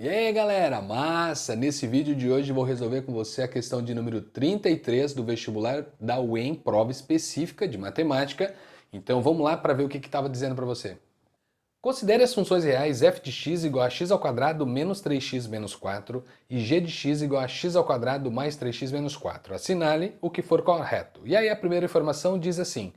E aí galera, massa! Nesse vídeo de hoje vou resolver com você a questão de número 33 do vestibular da UEM, prova específica de matemática. Então vamos lá para ver o que estava dizendo para você. Considere as funções reais f de x igual a x ao quadrado menos 3x menos 4 e g de x igual a x ao quadrado mais 3x menos 4. Assinale o que for correto. E aí a primeira informação diz assim: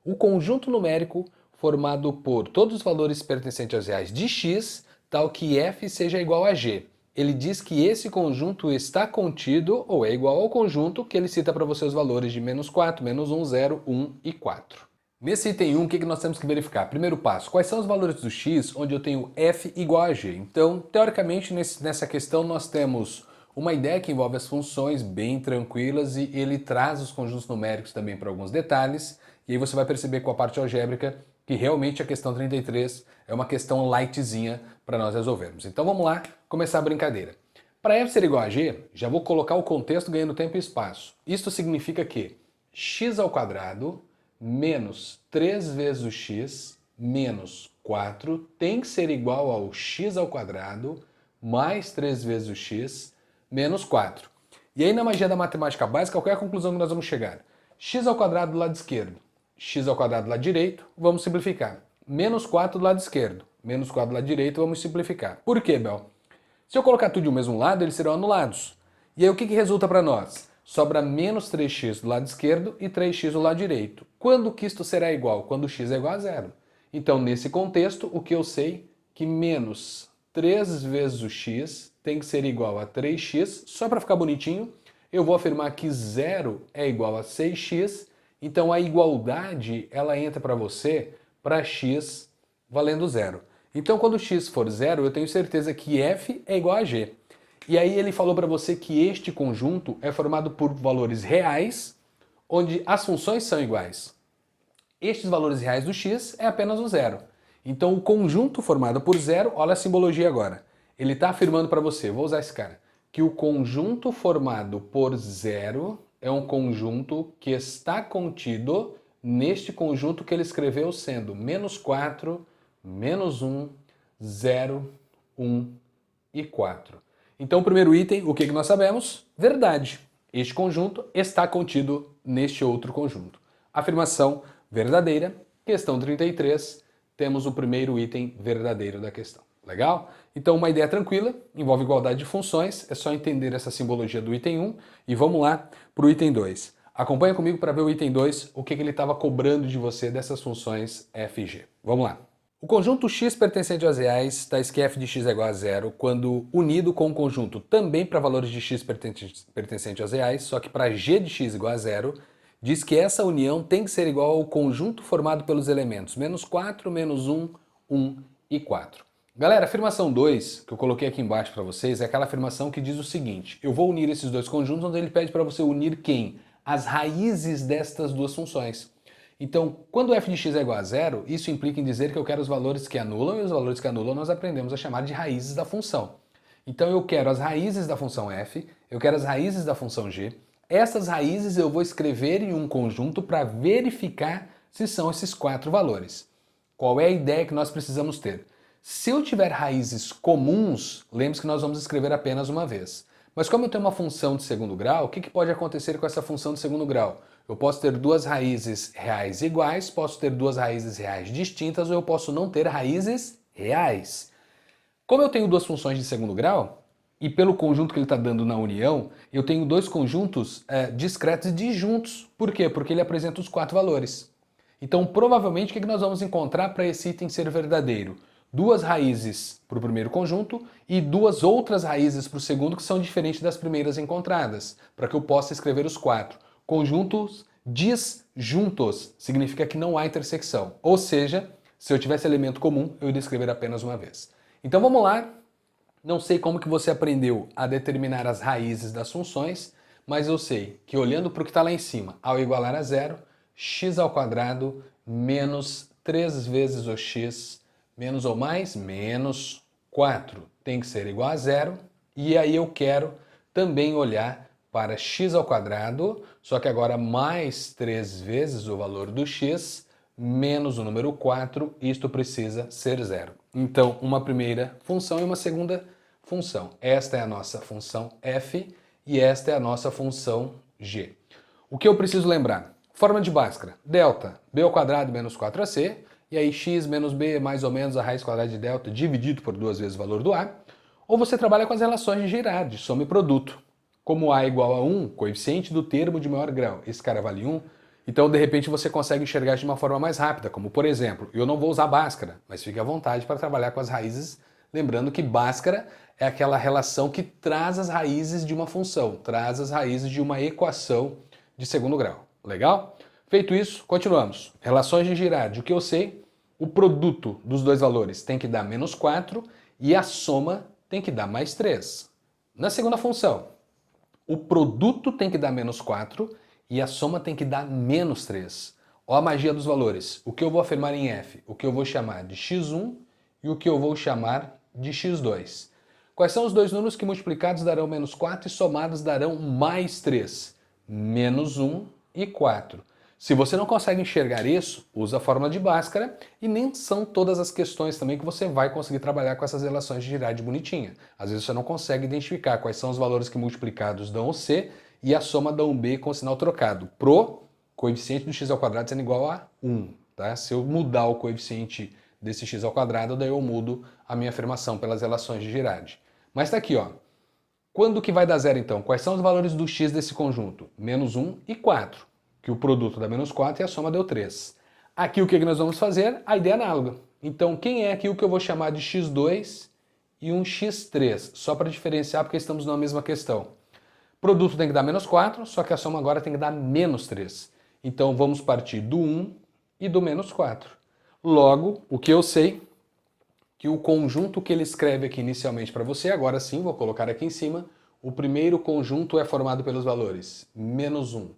o conjunto numérico formado por todos os valores pertencentes aos reais de x, tal que f seja igual a g. Ele diz que esse conjunto está contido ou é igual ao conjunto que ele cita para você os valores de menos 4, menos 1, 0, 1 e 4. Nesse item 1, o que nós temos que verificar? Primeiro passo, quais são os valores do x onde eu tenho f igual a g? Então, teoricamente, nessa questão nós temos uma ideia que envolve as funções bem tranquilas e ele traz os conjuntos numéricos também para alguns detalhes. E aí você vai perceber com a parte algébrica que realmente a questão 33 é uma questão lightzinha para nós resolvermos. Então vamos lá, começar a brincadeira. Para f ser igual a g, já vou colocar o contexto ganhando tempo e espaço. Isto significa que x ao quadrado menos 3 vezes o x menos 4 tem que ser igual ao x ao quadrado mais 3 vezes o x menos 4. E aí na magia da matemática básica, qual é a conclusão que nós vamos chegar? X ao quadrado do lado esquerdo, x ao quadrado do lado direito, vamos simplificar. Menos 4 do lado esquerdo, menos 4 do lado direito, vamos simplificar. Por quê, Bel? Se eu colocar tudo de um mesmo lado, eles serão anulados. E aí o que resulta para nós? Sobra menos 3x do lado esquerdo e 3x do lado direito. Quando que isto será igual? Quando x é igual a zero. Então, nesse contexto, o que eu sei? Que menos 3 vezes o x tem que ser igual a 3x. Só para ficar bonitinho, eu vou afirmar que zero é igual a 6x. Então, a igualdade, ela entra para você para x valendo zero. Então, quando x for zero, eu tenho certeza que f é igual a g. E aí ele falou para você que este conjunto é formado por valores reais, onde as funções são iguais. Estes valores reais do x é apenas o zero. Então o conjunto formado por zero, olha a simbologia agora. Ele está afirmando para você, vou usar esse cara, que o conjunto formado por zero é um conjunto que está contido neste conjunto que ele escreveu sendo menos 4, menos 1, 0, 1 e 4. Então, o primeiro item, o que nós sabemos? Verdade. Este conjunto está contido neste outro conjunto. Afirmação verdadeira. Questão 33, temos o primeiro item verdadeiro da questão. Legal? Então, uma ideia tranquila, envolve igualdade de funções, é só entender essa simbologia do item 1 e vamos lá para o item 2. Acompanha comigo para ver o item 2, o que ele estava cobrando de você dessas funções f e g. Vamos lá. O conjunto x pertencente aos reais, tais que f de x é igual a zero, quando unido com um conjunto também para valores de x pertencente aos reais, só que para g de x igual a zero, diz que essa união tem que ser igual ao conjunto formado pelos elementos menos 4, menos 1, 1 e 4. Galera, a afirmação 2, que eu coloquei aqui embaixo para vocês, é aquela afirmação que diz o seguinte: eu vou unir esses dois conjuntos, onde ele pede para você unir quem? As raízes destas duas funções. Então, quando f de x é igual a zero, isso implica em dizer que eu quero os valores que anulam, e os valores que anulam nós aprendemos a chamar de raízes da função. Então eu quero as raízes da função f, eu quero as raízes da função g. Essas raízes eu vou escrever em um conjunto para verificar se são esses quatro valores. Qual é a ideia que nós precisamos ter? Se eu tiver raízes comuns, lembre-se que nós vamos escrever apenas uma vez. Mas como eu tenho uma função de segundo grau, o que pode acontecer com essa função de segundo grau? Eu posso ter duas raízes reais iguais, posso ter duas raízes reais distintas, ou eu posso não ter raízes reais. Como eu tenho duas funções de segundo grau, e pelo conjunto que ele está dando na união, eu tenho dois conjuntos discretos e disjuntos. Por quê? Porque ele apresenta os quatro valores. Então, provavelmente, o que nós vamos encontrar para esse item ser verdadeiro? Duas raízes para o primeiro conjunto e duas outras raízes para o segundo que são diferentes das primeiras encontradas, para que eu possa escrever os quatro. Conjuntos disjuntos significa que não há intersecção, ou seja, se eu tivesse elemento comum, eu iria escrever apenas uma vez. Então vamos lá, não sei como que você aprendeu a determinar as raízes das funções, mas eu sei que olhando para o que está lá em cima, ao igualar a zero, x ao quadrado menos 3 vezes o x menos ou mais, menos 4 tem que ser igual a zero. E aí eu quero também olhar para x ao quadrado, só que agora mais 3 vezes o valor do x, menos o número 4, isto precisa ser zero. Então, uma primeira função e uma segunda função. Esta é a nossa função f e esta é a nossa função g. O que eu preciso lembrar? Forma de Bhaskara, delta, b ao quadrado menos 4ac, e aí x menos b é mais ou menos a raiz quadrada de delta dividido por 2 vezes o valor do a. Ou você trabalha com as relações de Girard, soma e produto. Como a é igual a 1, coeficiente do termo de maior grau, esse cara vale 1, então de repente você consegue enxergar de uma forma mais rápida, como por exemplo, eu não vou usar Bhaskara, mas fique à vontade para trabalhar com as raízes, lembrando que Bhaskara é aquela relação que traz as raízes de uma função, traz as raízes de uma equação de segundo grau. Legal? Feito isso, continuamos. Relações de Girard, o que eu sei? O produto dos dois valores tem que dar menos 4 e a soma tem que dar mais 3. Na segunda função, o produto tem que dar menos 4 e a soma tem que dar menos 3. Ó a magia dos valores. O que eu vou afirmar em f? O que eu vou chamar de x1 e o que eu vou chamar de x2. Quais são os dois números que multiplicados darão menos 4 e somados darão mais 3? Menos 1 e 4. Se você não consegue enxergar isso, usa a fórmula de Bhaskara e nem são todas as questões também que você vai conseguir trabalhar com essas relações de Girard bonitinha. Às vezes você não consegue identificar quais são os valores que multiplicados dão o C e a soma dão B com o sinal trocado. Pro coeficiente do x ao quadrado sendo igual a 1. Tá? Se eu mudar o coeficiente desse x ao quadrado, daí eu mudo a minha afirmação pelas relações de Girard. Mas tá aqui, ó. Quando que vai dar zero então? Quais são os valores do x desse conjunto? Menos 1 e 4. Que o produto dá menos 4 e a soma deu 3. Aqui o que nós vamos fazer? A ideia análoga. Então, quem é aqui o que eu vou chamar de x2 e um x3? Só para diferenciar, porque estamos na mesma questão. Produto tem que dar menos 4, só que a soma agora tem que dar menos 3. Então, vamos partir do 1 e do menos 4. Logo, o que eu sei? Que o conjunto que ele escreve aqui inicialmente para você, agora sim, vou colocar aqui em cima, o primeiro conjunto é formado pelos valores menos 1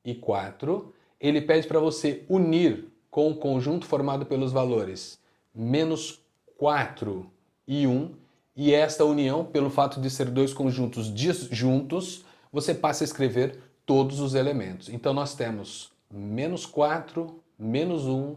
e 4, ele pede para você unir com o conjunto formado pelos valores menos 4 e 1, e esta união, pelo fato de ser dois conjuntos disjuntos, você passa a escrever todos os elementos. Então nós temos menos 4, menos 1,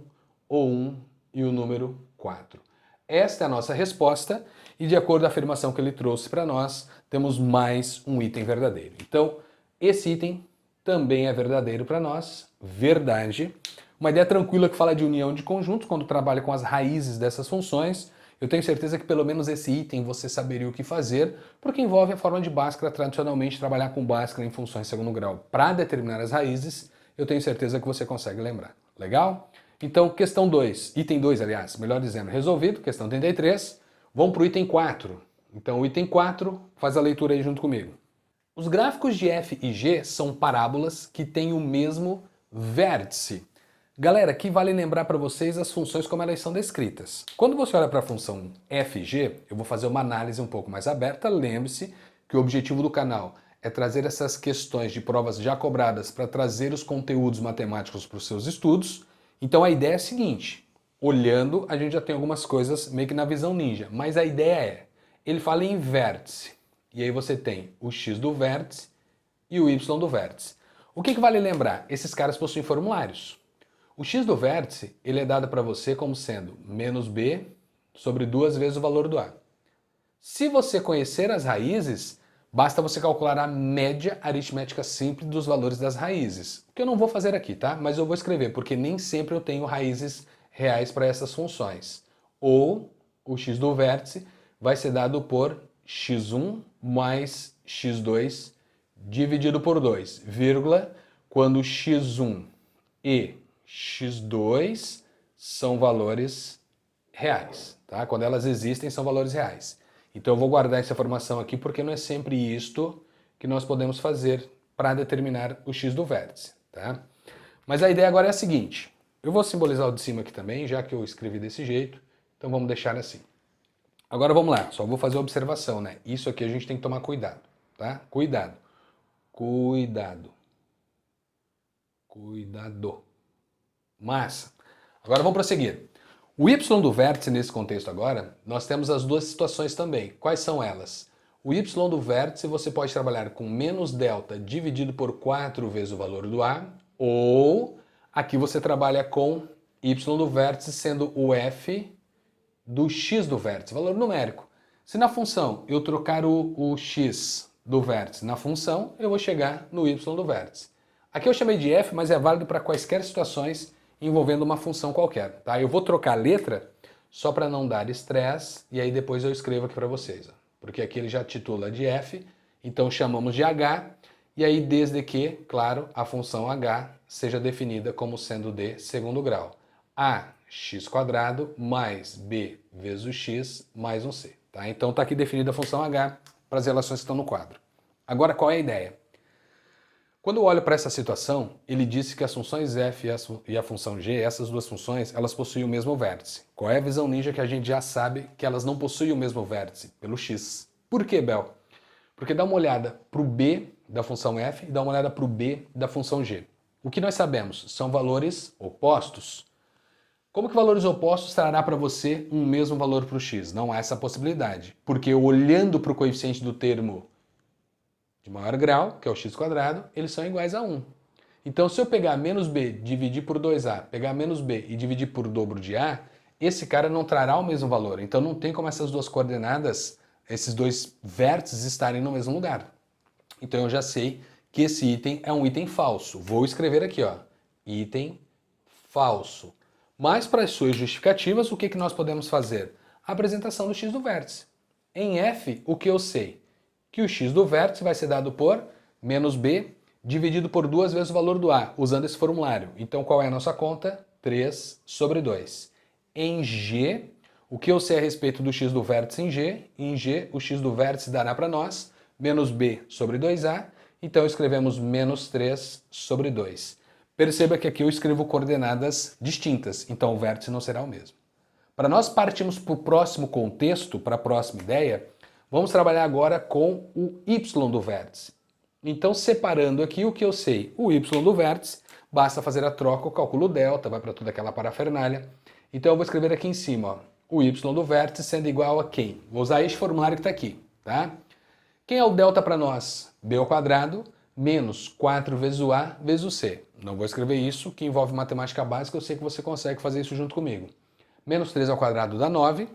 ou 1 e o número 4. Esta é a nossa resposta, e de acordo com a afirmação que ele trouxe para nós, temos mais um item verdadeiro. Então, esse item também é verdadeiro para nós, verdade. Uma ideia tranquila que fala de união de conjuntos, quando trabalha com as raízes dessas funções. Eu tenho certeza que pelo menos esse item você saberia o que fazer, porque envolve a forma de Bhaskara, tradicionalmente trabalhar com Bhaskara em funções segundo grau para determinar as raízes. Eu tenho certeza que você consegue lembrar. Legal? Então, questão 2, item 2, aliás, melhor dizendo, resolvido, questão 33. Vamos para o item 4. Então, o item 4, faz a leitura aí junto comigo. Os gráficos de f e g são parábolas que têm o mesmo vértice. Galera, aqui vale lembrar para vocês as funções como elas são descritas. Quando você olha para a função f e g, eu vou fazer uma análise um pouco mais aberta. Lembre-se que o objetivo do canal é trazer essas questões de provas já cobradas para trazer os conteúdos matemáticos para os seus estudos. Então a ideia é a seguinte, olhando a gente já tem algumas coisas meio que na visão ninja, mas a ideia é, ele fala em vértice. E aí você tem o x do vértice e o y do vértice. O que vale lembrar? Esses caras possuem formulários. O x do vértice, ele é dado para você como sendo menos b sobre 2 vezes o valor do a. Se você conhecer as raízes, basta você calcular a média aritmética simples dos valores das raízes. O que eu não vou fazer aqui, tá? Mas eu vou escrever, porque nem sempre eu tenho raízes reais para essas funções. Ou o x do vértice vai ser dado por x1 mais x2 dividido por 2, vírgula, quando x1 e x2 são valores reais, tá? Quando elas existem, são valores reais. Então eu vou guardar essa informação aqui porque não é sempre isto que nós podemos fazer para determinar o x do vértice, tá? Mas a ideia agora é a seguinte, eu vou simbolizar o de cima aqui também, já que eu escrevi desse jeito, então vamos deixar assim. Agora vamos lá, só vou fazer uma observação, né? Isso aqui a gente tem que tomar cuidado, tá? Cuidado. Cuidado. Cuidado. Massa. Agora vamos prosseguir. O y do vértice nesse contexto agora, nós temos as duas situações também. Quais são elas? O y do vértice você pode trabalhar com menos delta dividido por 4 vezes o valor do a, ou aqui você trabalha com y do vértice sendo o f do x do vértice, valor numérico. Se na função eu trocar o x do vértice na função, eu vou chegar no y do vértice. Aqui eu chamei de f, mas é válido para quaisquer situações envolvendo uma função qualquer, tá? Eu vou trocar a letra só para não dar estresse e aí depois eu escrevo aqui para vocês, ó. Porque aqui ele já titula de f, então chamamos de h, e aí desde que, claro, a função h seja definida como sendo de segundo grau. Ax² mais b vezes o x mais um c. Tá? Então está aqui definida a função h para as relações que estão no quadro. Agora qual é a ideia? Quando eu olho para essa situação, ele disse que as funções f e a função g, essas duas funções, elas possuem o mesmo vértice. Qual é a visão ninja que a gente já sabe que elas não possuem o mesmo vértice? Pelo x. Por que, Bel? Porque dá uma olhada para o b da função f e dá uma olhada para o b da função g. O que nós sabemos? São valores opostos. Como que valores opostos trará para você um mesmo valor para o x? Não há essa possibilidade. Porque olhando para o coeficiente do termo de maior grau, que é o x², eles são iguais a 1. Então, se eu pegar menos b, dividir por 2a, pegar menos b e dividir por dobro de a, esse cara não trará o mesmo valor. Então, não tem como essas duas coordenadas, esses dois vértices estarem no mesmo lugar. Então, eu já sei que esse item é um item falso. Vou escrever aqui, ó, item falso. Mas, para as suas justificativas, o que nós podemos fazer? A apresentação do x do vértice. Em f, o que eu sei? Que o x do vértice vai ser dado por menos b dividido por 2 vezes o valor do a, usando esse formulário. Então, qual é a nossa conta? 3 sobre 2. Em g, o que eu sei a respeito do x do vértice em g? Em g, o x do vértice dará para nós menos b sobre 2a, então escrevemos menos 3 sobre 2. Perceba que aqui eu escrevo coordenadas distintas, então o vértice não será o mesmo. Para nós partirmos para o próximo contexto, para a próxima ideia, vamos trabalhar agora com o y do vértice. Então, separando aqui o que eu sei, o y do vértice, basta fazer a troca, o cálculo delta, vai para toda aquela parafernália. Então, eu vou escrever aqui em cima, ó, o y do vértice sendo igual a quem? Vou usar este formulário que está aqui, tá? Quem é o delta para nós? b² menos 4 vezes o a vezes o c. Não vou escrever isso, que envolve matemática básica, eu sei que você consegue fazer isso junto comigo. Menos 3² dá 9.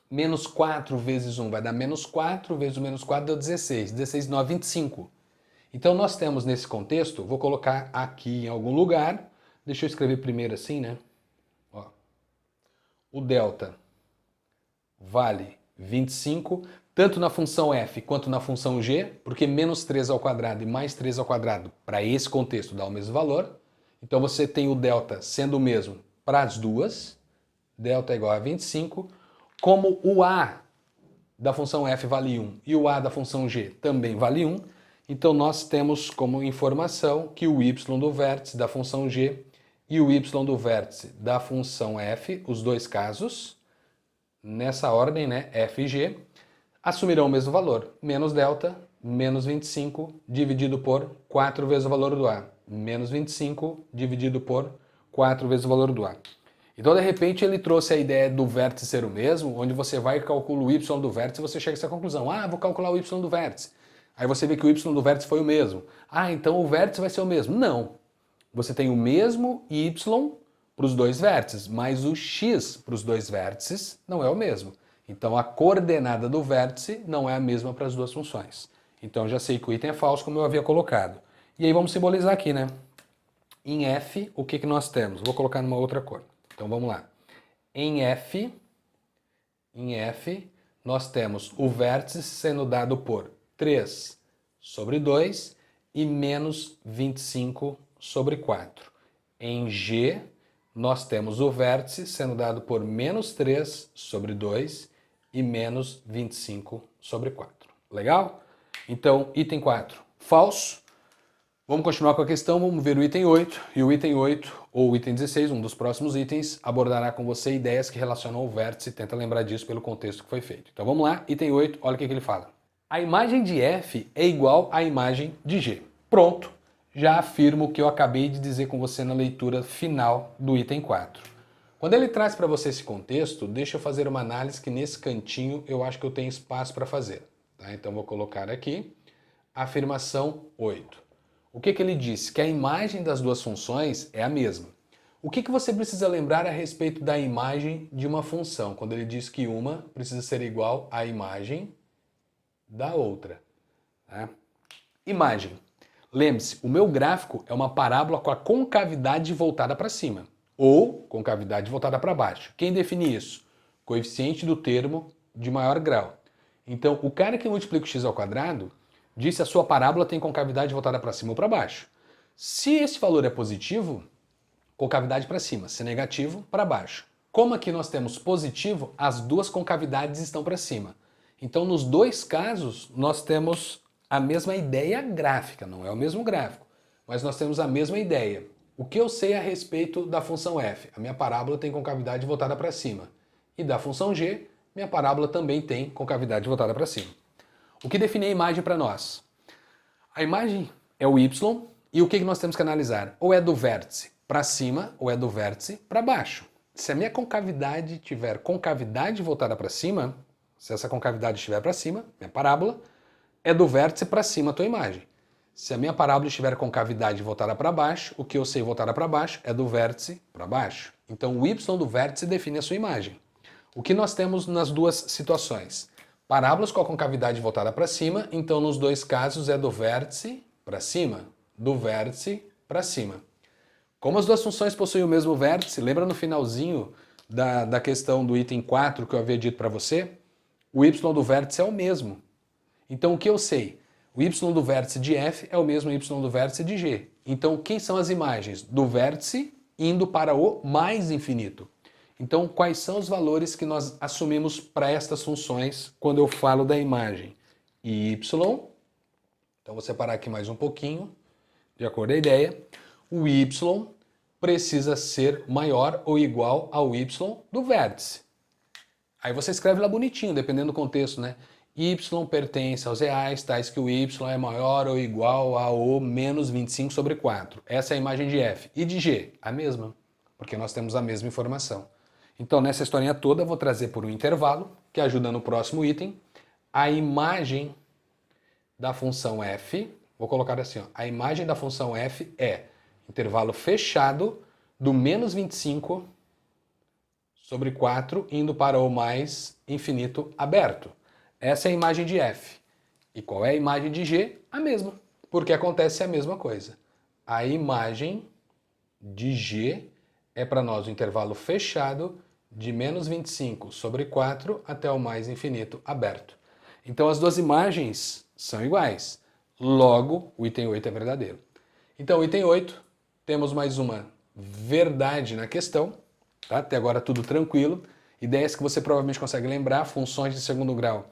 Menos 4 vezes 1 vai dar menos 4, vezes o menos 4 deu 16. 16, 9, 25. Então nós temos nesse contexto, vou colocar aqui em algum lugar, deixa eu escrever primeiro assim, né? Ó, o delta vale 25, tanto na função f quanto na função g, porque menos 3² e mais 3² para esse contexto dá o mesmo valor. Então você tem o delta sendo o mesmo para as duas, delta é igual a 25, como o a da função f vale 1 e o a da função g também vale 1, então nós temos como informação que o y do vértice da função g e o y do vértice da função f, os dois casos, nessa ordem, né, f e g, assumirão o mesmo valor, menos delta, menos 25, dividido por 4 vezes o valor do a, menos 25, dividido por 4 vezes o valor do a. Então, de repente, ele trouxe a ideia do vértice ser o mesmo, onde você vai e calcula o y do vértice e você chega a essa conclusão. Ah, vou calcular o y do vértice. Aí você vê que o y do vértice foi o mesmo. Ah, então o vértice vai ser o mesmo. Não. Você tem o mesmo y para os dois vértices, mas o x para os dois vértices não é o mesmo. Então, a coordenada do vértice não é a mesma para as duas funções. Então, eu já sei que o item é falso, como eu havia colocado. E aí, vamos simbolizar aqui, né? Em f, o que nós temos? Vou colocar numa outra cor. Então vamos lá. Em f, nós temos o vértice sendo dado por 3 sobre 2 e menos 25 sobre 4. Em g, nós temos o vértice sendo dado por menos 3 sobre 2 e menos 25 sobre 4. Legal? Então, item 4, falso. Vamos continuar com a questão, vamos ver o item 8, e o item 8, ou o item 16, um dos próximos itens, abordará com você ideias que relacionam o vértice, tenta lembrar disso pelo contexto que foi feito. Então vamos lá, item 8, olha o que ele fala. A imagem de f é igual à imagem de g. Pronto, já afirmo o que eu acabei de dizer com você na leitura final do item 4. Quando ele traz para você esse contexto, deixa eu fazer uma análise que nesse cantinho eu acho que eu tenho espaço para fazer. Tá? Então vou colocar aqui, afirmação 8. O que ele disse? Que a imagem das duas funções é a mesma. O que você precisa lembrar a respeito da imagem de uma função, quando ele diz que uma precisa ser igual à imagem da outra? Tá? Imagem. Lembre-se, o meu gráfico é uma parábola com a concavidade voltada para cima, ou concavidade voltada para baixo. Quem define isso? Coeficiente do termo de maior grau. Então, o cara que multiplica o x ao quadrado diz se a sua parábola tem concavidade voltada para cima ou para baixo. Se esse valor é positivo, concavidade para cima. Se negativo, para baixo. Como aqui nós temos positivo, as duas concavidades estão para cima. Então, nos dois casos, nós temos a mesma ideia gráfica, não é o mesmo gráfico, mas nós temos a mesma ideia. O que eu sei a respeito da função f? A minha parábola tem concavidade voltada para cima. E da função g, minha parábola também tem concavidade voltada para cima. O que define a imagem para nós? A imagem é o y, e o que nós temos que analisar? Ou é do vértice para cima, ou é do vértice para baixo. Se a minha concavidade tiver concavidade voltada para cima, se essa concavidade estiver para cima, minha parábola, é do vértice para cima a tua imagem. Se a minha parábola estiver concavidade voltada para baixo, o que eu sei voltada para baixo é do vértice para baixo. Então o y do vértice define a sua imagem. O que nós temos nas duas situações? Parábolas com a concavidade voltada para cima, então nos dois casos é do vértice para cima, do vértice para cima. Como as duas funções possuem o mesmo vértice, lembra no finalzinho da questão do item 4 que eu havia dito para você? O y do vértice é o mesmo. Então o que eu sei? O y do vértice de f é o mesmo y do vértice de g. Então quem são as imagens? Do vértice indo para o mais infinito. Então quais são os valores que nós assumimos para estas funções quando eu falo da imagem? Y, então vou separar aqui mais um pouquinho, de acordo com a ideia. O y precisa ser maior ou igual ao y do vértice. Aí você escreve lá bonitinho, dependendo do contexto, né? Y pertence aos reais, tais que o y é maior ou igual ao menos 25 sobre 4. Essa é a imagem de f. E de g? A mesma, porque nós temos a mesma informação. Então, nessa historinha toda, eu vou trazer por um intervalo, que ajuda no próximo item, a imagem da função f. Vou colocar assim, ó, a imagem da função f é intervalo fechado do menos 25 sobre 4 indo para o mais infinito aberto. Essa é a imagem de f. E qual é a imagem de g? A mesma, porque acontece a mesma coisa. A imagem de g é para nós o intervalo fechado de menos 25 sobre 4 até o mais infinito aberto. Então as duas imagens são iguais. Logo, o item 8 é verdadeiro. Então, item 8, temos mais uma verdade na questão. Tá? Até agora tudo tranquilo. Ideias que você provavelmente consegue lembrar, funções de segundo grau.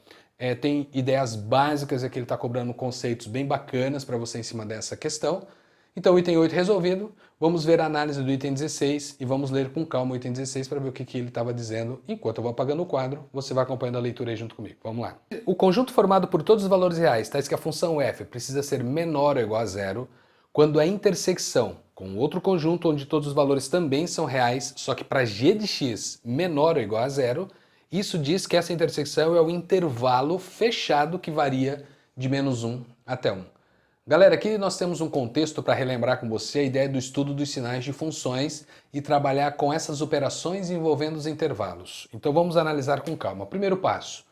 Tem ideias básicas e aqui ele está cobrando conceitos bem bacanas para você em cima dessa questão. Então, o item 8 resolvido. Vamos ver a análise do item 16 e vamos ler com calma o item 16 para ver o que ele estava dizendo. Enquanto eu vou apagando o quadro, você vai acompanhando a leitura aí junto comigo. Vamos lá. O conjunto formado por todos os valores reais, tais que a função f precisa ser menor ou igual a zero, quando a intersecção com outro conjunto onde todos os valores também são reais, só que para g de x menor ou igual a zero, isso diz que essa intersecção é o intervalo fechado que varia de menos 1 até 1. Galera, aqui nós temos um contexto para relembrar com você a ideia do estudo dos sinais de funções e trabalhar com essas operações envolvendo os intervalos. Então vamos analisar com calma. Primeiro passo.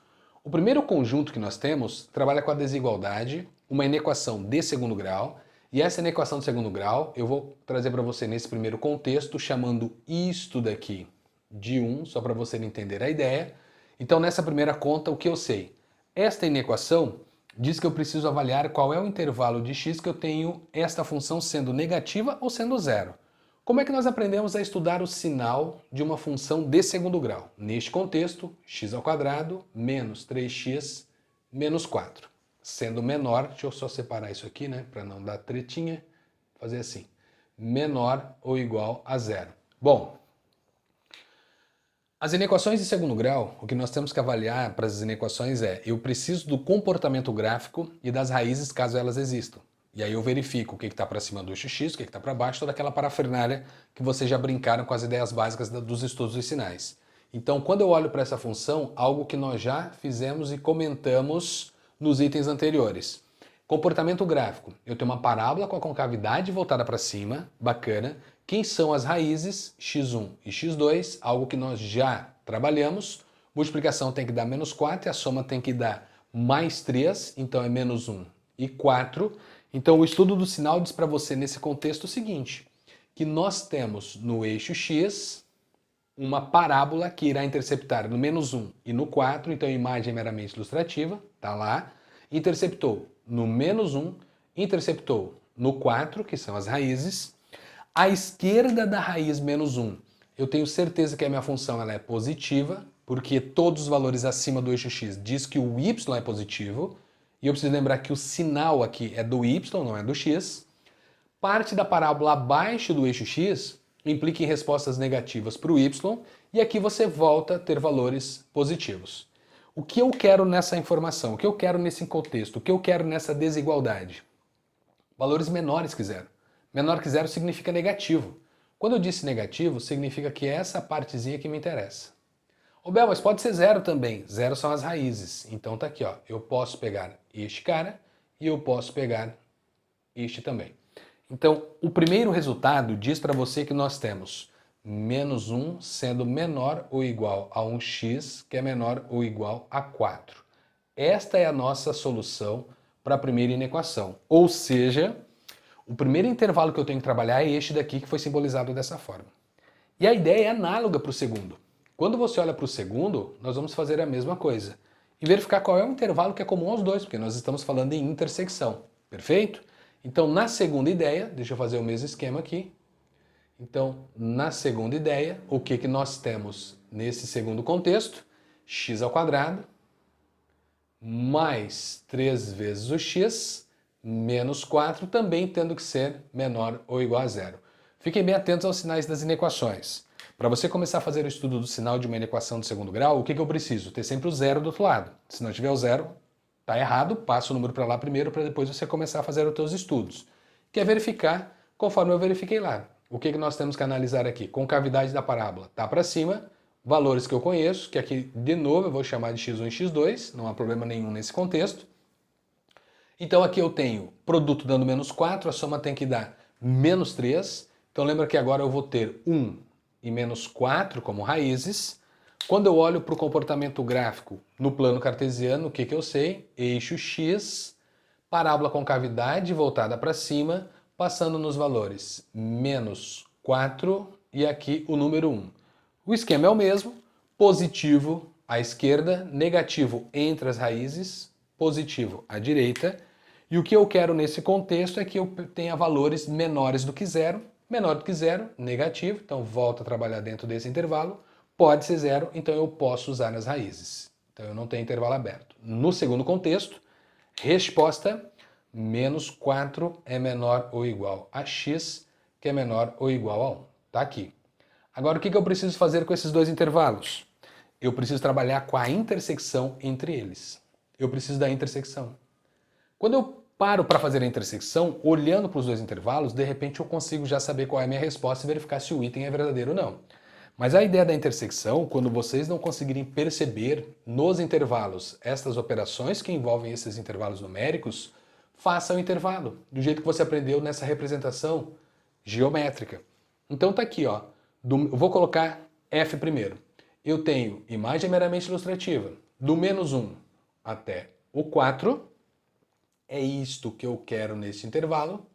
O primeiro conjunto que nós temos trabalha com a desigualdade, uma inequação de segundo grau, e essa inequação de segundo grau eu vou trazer para você nesse primeiro contexto, chamando isto daqui de 1, só para você entender a ideia. Então nessa primeira conta, o que eu sei? Esta inequação diz que eu preciso avaliar qual é o intervalo de x que eu tenho esta função sendo negativa ou sendo zero. Como é que nós aprendemos a estudar o sinal de uma função de segundo grau? Neste contexto, x ao quadrado menos 3x menos 4. Sendo menor, deixa eu só separar isso aqui, né, para não dar tretinha, fazer assim, menor ou igual a zero. Bom, as inequações de segundo grau, o que nós temos que avaliar para as inequações é, eu preciso do comportamento gráfico e das raízes caso elas existam. E aí eu verifico o que está para cima do eixo x, o que está para baixo, toda aquela parafernália que vocês já brincaram com as ideias básicas dos estudos dos sinais. Então, quando eu olho para essa função, algo que nós já fizemos e comentamos nos itens anteriores. Comportamento gráfico. Eu tenho uma parábola com a concavidade voltada para cima, bacana, Quem são as raízes? x1 e x2, algo que nós já trabalhamos. Multiplicação tem que dar menos 4 e a soma tem que dar mais 3, então é menos 1 e 4. Então o estudo do sinal diz para você nesse contexto o seguinte, que nós temos no eixo x uma parábola que irá interceptar no menos 1 e no 4, então imagem meramente ilustrativa, tá lá. Interceptou no menos 1, interceptou no 4, que são as raízes. À esquerda da raiz menos 1, eu tenho certeza que a minha função ela é positiva, porque todos os valores acima do eixo x diz que o y é positivo, e eu preciso lembrar que o sinal aqui é do y, não é do x. Parte da parábola abaixo do eixo x implica em respostas negativas para o y, e aqui você volta a ter valores positivos. O que eu quero nessa informação? O que eu quero nesse contexto? O que eu quero nessa desigualdade? Valores menores que zero. Menor que zero significa negativo. Quando eu disse negativo, significa que é essa partezinha que me interessa. Ô Bel, mas pode ser zero também. Zero são as raízes. Então tá aqui, ó. Eu posso pegar este cara e eu posso pegar este também. Então, o primeiro resultado diz para você que nós temos menos 1 sendo menor ou igual a 1x, que é menor ou igual a 4. Esta é a nossa solução para a primeira inequação. Ou seja, o primeiro intervalo que eu tenho que trabalhar é este daqui, que foi simbolizado dessa forma. E a ideia é análoga para o segundo. Quando você olha para o segundo, nós vamos fazer a mesma coisa. E verificar qual é o intervalo que é comum aos dois, porque nós estamos falando em intersecção. Perfeito? Então, na segunda ideia, deixa eu fazer o mesmo esquema aqui. Então, na segunda ideia, o que nós temos nesse segundo contexto? X ao quadrado mais 3 vezes o x menos 4, também tendo que ser menor ou igual a zero. Fiquem bem atentos aos sinais das inequações. Para você começar a fazer o estudo do sinal de uma inequação de segundo grau, o que eu preciso? Ter sempre o zero do outro lado. Se não tiver o zero, tá errado, passa o número para lá primeiro para depois você começar a fazer os seus estudos. Quer verificar conforme eu verifiquei lá. O que nós temos que analisar aqui? Concavidade da parábola. Tá para cima, valores que eu conheço, que aqui de novo eu vou chamar de x1 e x2, não há problema nenhum nesse contexto. Então aqui eu tenho produto dando menos 4, a soma tem que dar menos 3. Então lembra que agora eu vou ter 1 e menos 4 como raízes. Quando eu olho para o comportamento gráfico no plano cartesiano, o que eu sei? Eixo x, parábola concavidade voltada para cima, passando nos valores menos 4 e aqui o número 1. O esquema é o mesmo, positivo à esquerda, negativo entre as raízes, positivo à direita. E o que eu quero nesse contexto é que eu tenha valores menores do que zero. Menor do que zero, negativo, então volto a trabalhar dentro desse intervalo. Pode ser zero, então eu posso usar as raízes. Então eu não tenho intervalo aberto. No segundo contexto, resposta, menos 4 é menor ou igual a x, que é menor ou igual a 1. Tá aqui. Agora o que eu preciso fazer com esses dois intervalos? Eu preciso trabalhar com a intersecção entre eles. Eu preciso da intersecção. Quando eu paro para fazer a intersecção, olhando para os dois intervalos, de repente eu consigo já saber qual é a minha resposta e verificar se o item é verdadeiro ou não. Mas a ideia da intersecção, quando vocês não conseguirem perceber nos intervalos estas operações que envolvem esses intervalos numéricos, faça o intervalo, do jeito que você aprendeu nessa representação geométrica. Então tá aqui, ó. Eu vou colocar F primeiro. Eu tenho imagem meramente ilustrativa, do menos 1 até o 4. É isto que eu quero nesse intervalo.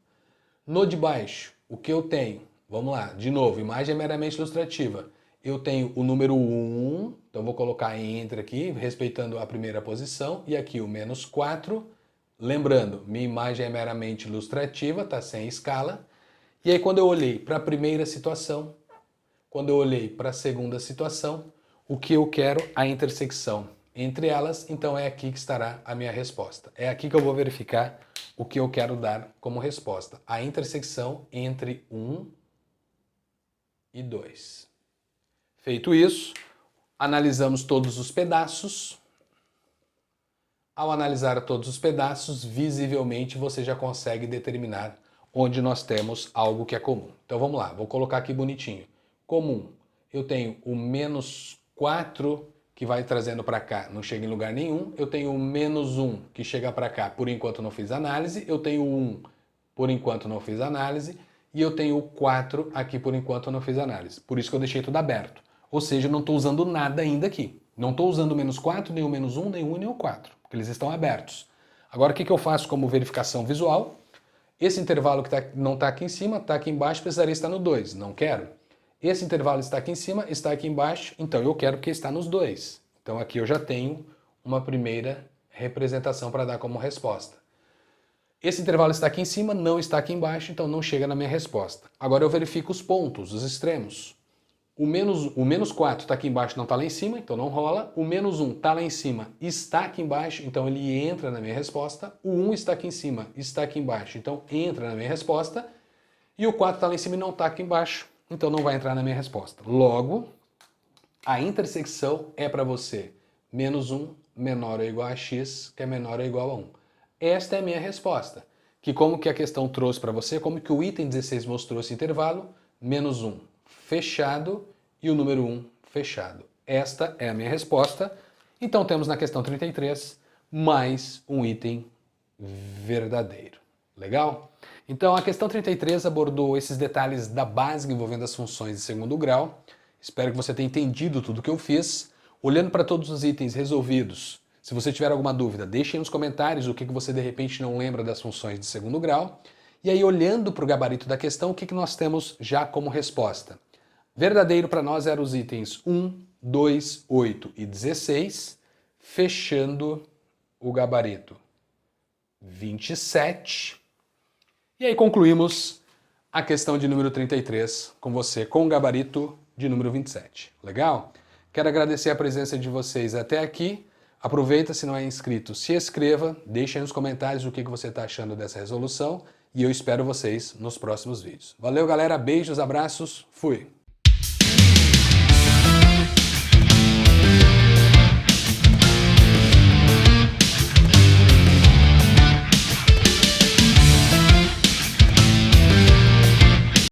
No de baixo, o que eu tenho? Vamos lá, de novo, imagem meramente ilustrativa. Eu tenho o número 1, então vou colocar entre aqui, respeitando a primeira posição, e aqui o menos 4. Lembrando, minha imagem é meramente ilustrativa, está sem escala. E aí quando eu olhei para a primeira situação, quando eu olhei para a segunda situação, o que eu quero? A intersecção entre elas, então é aqui que estará a minha resposta. É aqui que eu vou verificar o que eu quero dar como resposta. A intersecção entre 1 e 2. Feito isso, analisamos todos os pedaços. Ao analisar todos os pedaços, visivelmente você já consegue determinar onde nós temos algo que é comum. Então vamos lá, vou colocar aqui bonitinho. Comum, eu tenho o menos 4 que vai trazendo para cá, não chega em lugar nenhum. Eu tenho o menos 1 que chega para cá, por enquanto não fiz análise. Eu tenho o 1, por enquanto não fiz análise. e eu tenho o 4 aqui por enquanto eu não fiz análise. Por isso que eu deixei tudo aberto. Ou seja, eu não estou usando nada ainda aqui. Não estou usando o menos 4, nem o menos 1, nem o 1, nem o 4, porque eles estão abertos. Agora, o que eu faço como verificação visual? Esse intervalo que não está aqui em cima, está aqui embaixo, precisaria estar no 2. Não quero. Esse intervalo está aqui em cima, está aqui embaixo, então eu quero que está nos 2. Então aqui eu já tenho uma primeira representação para dar como resposta. Esse intervalo está aqui em cima, não está aqui embaixo, então não chega na minha resposta. Agora eu verifico os pontos, os extremos. O menos 4 está aqui embaixo, não está lá em cima, então não rola. O menos 1 está lá em cima, está aqui embaixo, então ele entra na minha resposta. O 1 está aqui em cima, está aqui embaixo, então entra na minha resposta. E o 4 está lá em cima e não está aqui embaixo, então não vai entrar na minha resposta. Logo, a intersecção é para você menos 1 menor ou igual a x, que é menor ou igual a 1. Esta é a minha resposta. Que como que a questão trouxe para você, como que o item 16 mostrou esse intervalo, menos 1 fechado e o número 1 fechado. Esta é a minha resposta. Então temos na questão 33 mais um item verdadeiro. Legal? Então a questão 33 abordou esses detalhes da básica envolvendo as funções de segundo grau. Espero que você tenha entendido tudo que eu fiz. Olhando para todos os itens resolvidos, se você tiver alguma dúvida, deixe aí nos comentários o que você de repente não lembra das funções de segundo grau. E aí, olhando para o gabarito da questão, o que nós temos já como resposta? Verdadeiro para nós eram os itens 1, 2, 8 e 16, fechando o gabarito 27. E aí concluímos a questão de número 33 com você, com o gabarito de número 27. Legal? Quero agradecer a presença de vocês até aqui. Aproveita, se não é inscrito, se inscreva, deixe aí nos comentários o que você está achando dessa resolução e eu espero vocês nos próximos vídeos. Valeu, galera, beijos, abraços, fui!